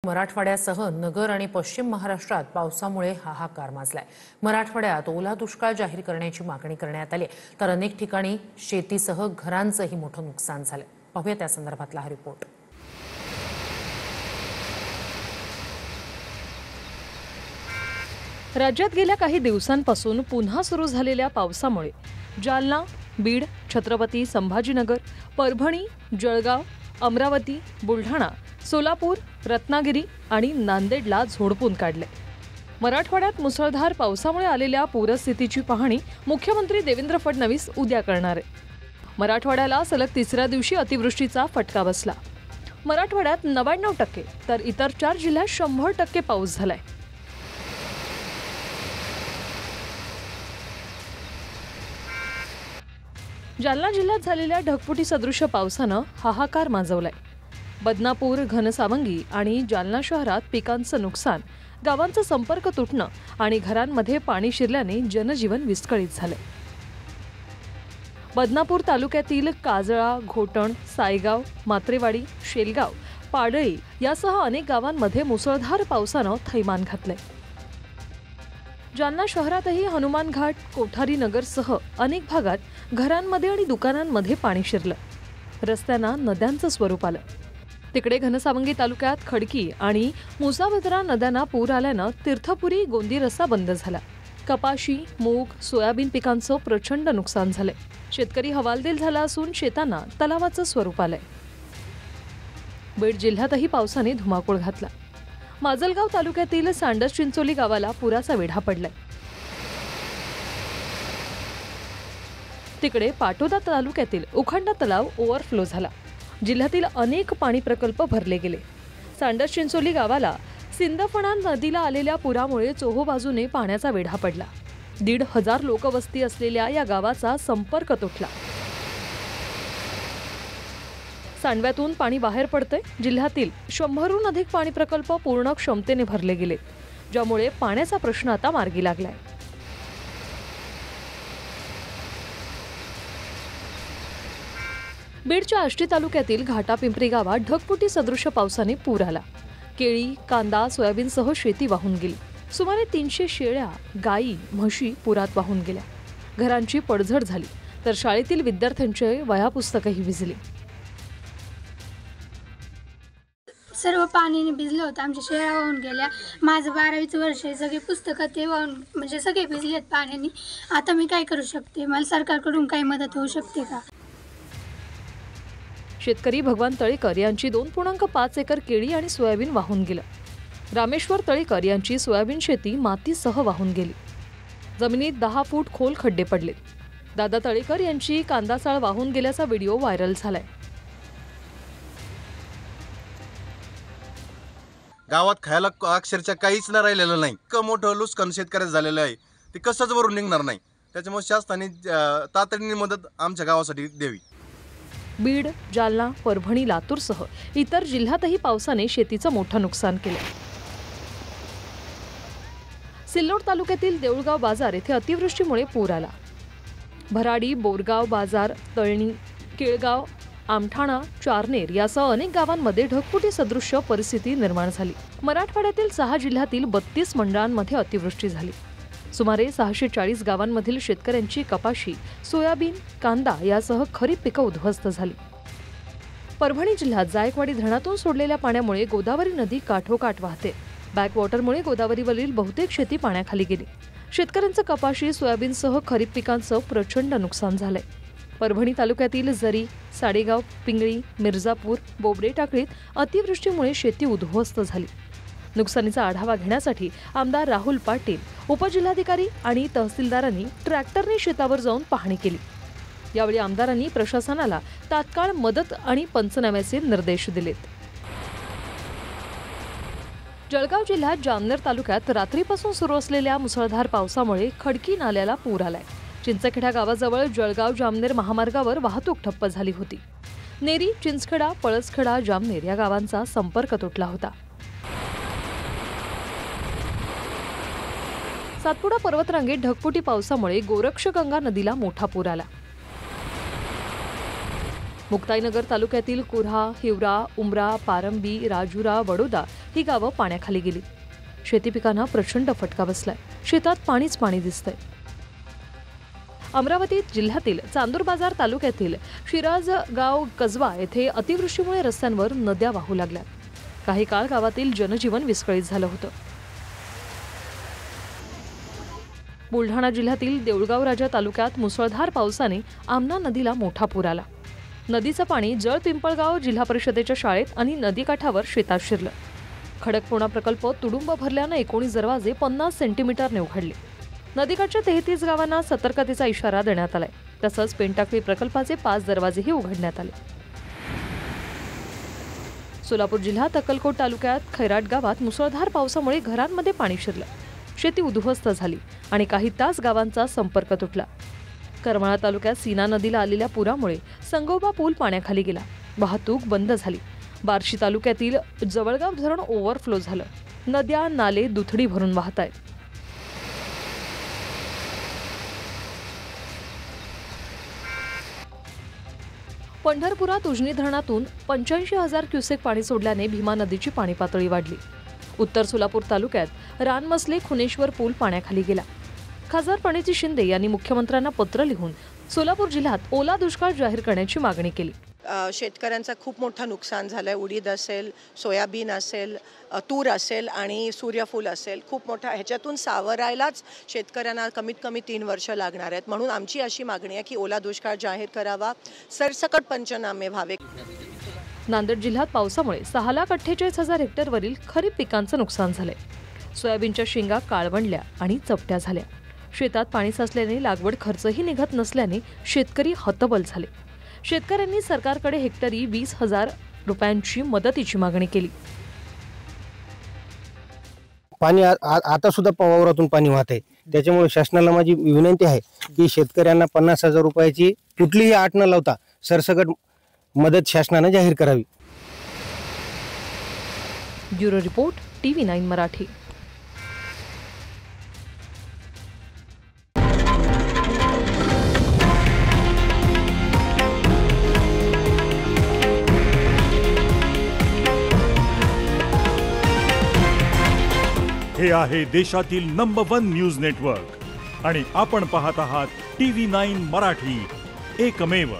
मराठवाड्यासह नगर आणि पश्चिम महाराष्ट्रात पावसामुळे हाहाकार माजलाय। मराठवाड्यात ओला दुष्काळ जाहीर करण्याची मागणी करण्यात आली, तर अनेक ठिकाणी शेतीसह घरांचंही मोठं नुकसान झालंय। पाहूया त्या संदर्भातला हा रिपोर्ट। राज्यात गेल्या काही दिवसांपासून पुन्हा सुरू झालेल्या पावसामुळे जालना, बीड, छत्रपती संभाजीनगर, परभणी, जळगाव, अमरावती, बुलढाणा, सोलापूर, रत्नागिरी आणि नांदेडला झोडपून काढले। मराठवाड्यात मुसळधार पावसामुळे आलेल्या पूरस्थितीची पाहणी मुख्यमंत्री देवेंद्र फडणवीस उद्या करणार आहेत। मराठवाड्याला सलग तिसऱ्या दिवशी अतिवृष्टीचा फटका बसला। मराठवाड्यात 99% तर इतर 4 जिल्ह्यात 100% पाऊस झालाय। जालना जिल्ह्यात झालेल्या ढगफुटी सदृश पावसानं हाहाकार माजवलाय। बदनापूर, घनसावंगी आणि जालना शहरात पिकांचं नुकसान, गावांचा संपर्क तुटणं आणि घरांमध्ये पाणी शिरल्याने जनजीवन विस्कळीत झालंय। बदनापूर तालुक्यातील काजळा, घोटण, सायगाव, मात्रेवाडी, शेलगाव, पाडळी यासह अनेक गावांमध्ये मुसळधार पावसानं थैमान घातलंय। जालना शहरातही हनुमान घाट, कोठारी नगरसह अनेक भागात घरांमध्ये आणि दुकानांमध्ये पाणी शिरलं। रस्त्यांना नद्यांचं स्वरूप आलं। तिकडे घनसावंगी तालुक्यात खडकी आणि मुसाभद्रा नद्यांना पूर आल्यानं तीर्थपुरी गोंदी रस्ता बंद झाला। कपाशी, मूग, सोयाबीन पिकांचं प्रचंड नुकसान झालंय। शेतकरी हवालदिल झाला असून शेतांना तलावाचं स्वरूप आलंय। बीड जिल्ह्यातही पावसाने धुमाकूळ घातला। माजलगाव तालुक्यातील सांडस चिंचोली गावाला पुराचा वेढा पडलाय। तिकडे पाटोदा तालुक्यातील उखंडा तलाव ओव्हरफ्लो झाला। जिल्ह्यातील अनेक पाणी प्रकल्प भरले गेले। सांडस चिंचोली गावाला सिंदफणा नदीला आलेल्या पुरामुळे चोहोबाजूने पाण्याचा वेढा पडला। 1,500 लोकवस्ती असलेल्या या गावाचा संपर्क तुटला। सांडव्यातून पाणी बाहेर पडतंय। जिल्ह्यातील 100हून अधिक पाणी प्रकल्प पूर्ण क्षमतेने भरले गेले, ज्यामुळे पाण्याचा प्रश्न आता मार्गी लागलाय। बीडच्या आष्टी तालुक्यातील घाटापिंपरी गावात ढगफुटी सदृश पावसाने पूर आला। केळी, कांदा, सोयाबीनसह शेती वाहून गेली। सुमारे 300 शेळ्या, गायी, म्हशी पुरात वाहून गेल्या। घरांची पडझड झाली, तर शाळेतील विद्यार्थ्यांचे वह्या पुस्तकही भिजली। सर्व पाण्याने भिजलं होतं। आमच्या शेळ्या वाहून गेल्या। माझं 12वीचं वर्ष आहे। सगळे पुस्तकं ते वाहून म्हणजे सगळे भिजलेत पाण्याने। आता मी काय करू शकते? मला सरकारकडून काही मदत होऊ शकते का? शेतकरी भगवान तळेकर यांची 2.5 एकर केळी आणि सोयाबीन वाहून गेलं। रामेश्वर तळेकर यांची सोयाबीन शेती मातीसह वाहून गेली। जमिनीत 10 फूट खोल खड्डे पडले। दादा तळेकर यांची कांदा चाळ वाहून गेल्याचा व्हिडिओ व्हायरल झालाय। गावात खायला अक्षरशः काहीच नाही राहिलेलं नाही। इतकं मोठं नुकसान शेतकऱ्याचं झालेलं आहे, ते कसंच भरून निघणार नाही। त्याच्यामुळे शासनाने तातडीने मदत आमच्या गावासाठी द्यावी। बीड, जालना, परभणी, लातूरसह इतर जिल्ह्यातही पावसाने शेतीचं मोठं नुकसान केलं। सिल्लोड तालुक्यातील देऊळगाव बाजार येथे अतिवृष्टीमुळे पूर आला। भराडी, बोरगाव बाजार, तळणी, केळगाव, आमठाणा, चारनेर यासह अनेक गावांमध्ये ढगफुटी सदृश परिस्थिती निर्माण झाली। मराठवाड्यातील 6 जिल्ह्यातील 32 मंडळांमध्ये अतिवृष्टी झाली। सुमारे 640 गावांमधील शेतकऱ्यांची कपाशी, सोयाबीन, कांदा यासह खरीप पिकं उद्ध्वस्त झाली। परभणी जिल्ह्यात जायकवाडी धरणातून सोडलेल्या पाण्यामुळे गोदावरी नदी काठोकाठ वाहते। बॅकवॉटरमुळे गोदावरीवरील बहुतेक शेती पाण्याखाली गेली। शेतकऱ्यांचं कपाशी, सोयाबीनसह खरीप पिकांचं प्रचंड नुकसान झालंय। परभणी तालुक्यातील जरी, साडेगाव, पिंगळी, मिर्जापूर, बोबडे टाकळीत अतिवृष्टीमुळे शेती उद्ध्वस्त झाली। नुकसानीचा आढावा घेण्यासाठी आमदार राहुल पाटील, उपजिल्हाधिकारी आणि तहसीलदारांनी ट्रॅक्टरने शेतावर जाऊन पाहणी केली। यावेळी आमदारांनी प्रशासनाला तात्काळ मदत आणि पंचनाम्याचे निर्देश दिलेत। जळगाव जिल्ह्यात जामनेर तालुक्यात रात्रीपासून सुरू असलेल्या मुसळधार पावसामुळे खडकी नाल्याला पूर आलाय। चिंचखेडा गावाजवळ जळगाव जामनेर महामार्गावर वाहतूक ठप्प झाली होती। नेरी, चिंचखेडा, पळसखेडा, जामनेर या गावांचा संपर्क तुटला होता। सातपुडा पर्वतरांगेत ढगफुटी पावसामुळे गोरक्षगंगा नदीला मोठा पूर आला। मुक्ताईनगर तालुक्यातील कुऱ्हा, हिवरा, उमरा, पारंबी, राजुरा, वडोदा ही गावं पाण्याखाली गेली. शेती पिकांना प्रचंड फटका बसलाय. शेतात पाणीच पाणी दिसतंय. अमरावती जिल्ह्यातील चांदूर बाजार तालुक्यातील शिराजगाव कसबा येथे अतिवृष्टीमुळे रस्त्यांवर नद्या वाहू लागल्या. काही काळ गावातील जनजीवन विस्कळीत झालं होतं. बुलढाणा जिल्ह्यातील देऊळगाव राजा तालुक्यात मुसळधार पावसाने आमना नदीला मोठा पूर आला. नदीचं पाणी जळपिंपळगाव जिल्हा परिषदेच्या शाळेत आणि नदीकाठावर शेतात शिरलं. खडकपूर्णा प्रकल्प तुडुंब भरल्यानं 19 दरवाजे 50 सेंटीमीटरने उघडले. नदीकाठच्या 33 गावांना सतर्कतेचा इशारा देण्यात आलाय. तसंच पेनटाकळी प्रकल्पाचे 5 दरवाजेही उघडण्यात आले. सोलापूर जिल्ह्यात अक्कलकोट तालुक्यात खैराट गावात मुसळधार पावसामुळे घरांमध्ये पाणी शिरलं. शेती उद्ध्वस्त झाली आणि काही तास गावांचा संपर्क तुटला. करमाळा तालुक्यात सीना नदीला आलेल्या पुरामुळे संगोबा पूल पाण्याखाली गेला. वाहतूक बंद झाली. बार्शी तालुक्यातील जवळगाव धरण ओव्हरफ्लो झालं. नद्या नाले दुथडी भरून वाहत आहेत. पंढरपुरात उजनी धरणातून 85,000 क्युसेक पाणी सोडल्याने भीमा नदीची पाणी पातळी वाढली. उत्तर सोलापूर तालुक्यात रानमसले खुनेश्वर पूल पाण्याखाली गेला. खासदार प्रणिती शिंदे यांनी मुख्यमंत्र्यांना पत्र लिहून सोलापूर जिल्ह्यात ओला दुष्काळ जाहीर करण्याची मागणी केली. शेतकऱ्यांचं खूप मोठं नुकसान झालं आहे. उडीद असेल, सोयाबीन असेल, तूर असेल आणि सूर्यफूल असेल. खूप मोठा ह्याच्यातून सावरायलाच शेतकऱ्यांना कमीत कमी 3 वर्ष लागणार आहेत. म्हणून आमची अशी मागणी आहे की ओला दुष्काळ जाहीर करावा, सरसकट पंचनामे व्हावे. नांदेड जिल्ह्यात पावसामुळे 6,48,000 हेक्टरवरील खरीप पिकांचं नुकसान झालंय. सोयाबीनच्या शेंगा काळवंडल्या आणि चपट्या झाल्या. शेतात पाणी साचल्याने लागवड खर्चही निघत नसल्याने शेतकरी हतबल झाले. शेतकऱ्यांनी सरकारकडे हेक्टरी 20,000 रुपयांची मदतीची मागणी केली. पाणी आता सुद्धा वावरातून पाणी वाहत आहे. त्याच्यामुळे शासनाला माझी विनंती आहे की शेतकऱ्यांना 50,000 रुपयाची कुठलीही अट न लावता सरसकट मदत शासनाने जाहीर करावी. Bureau report TV9 Marathi. हे आहे देशातील नंबर 1 न्यूज नेटवर्क आणि आपण पाहत आहात TV9 मराठी, एकमेव.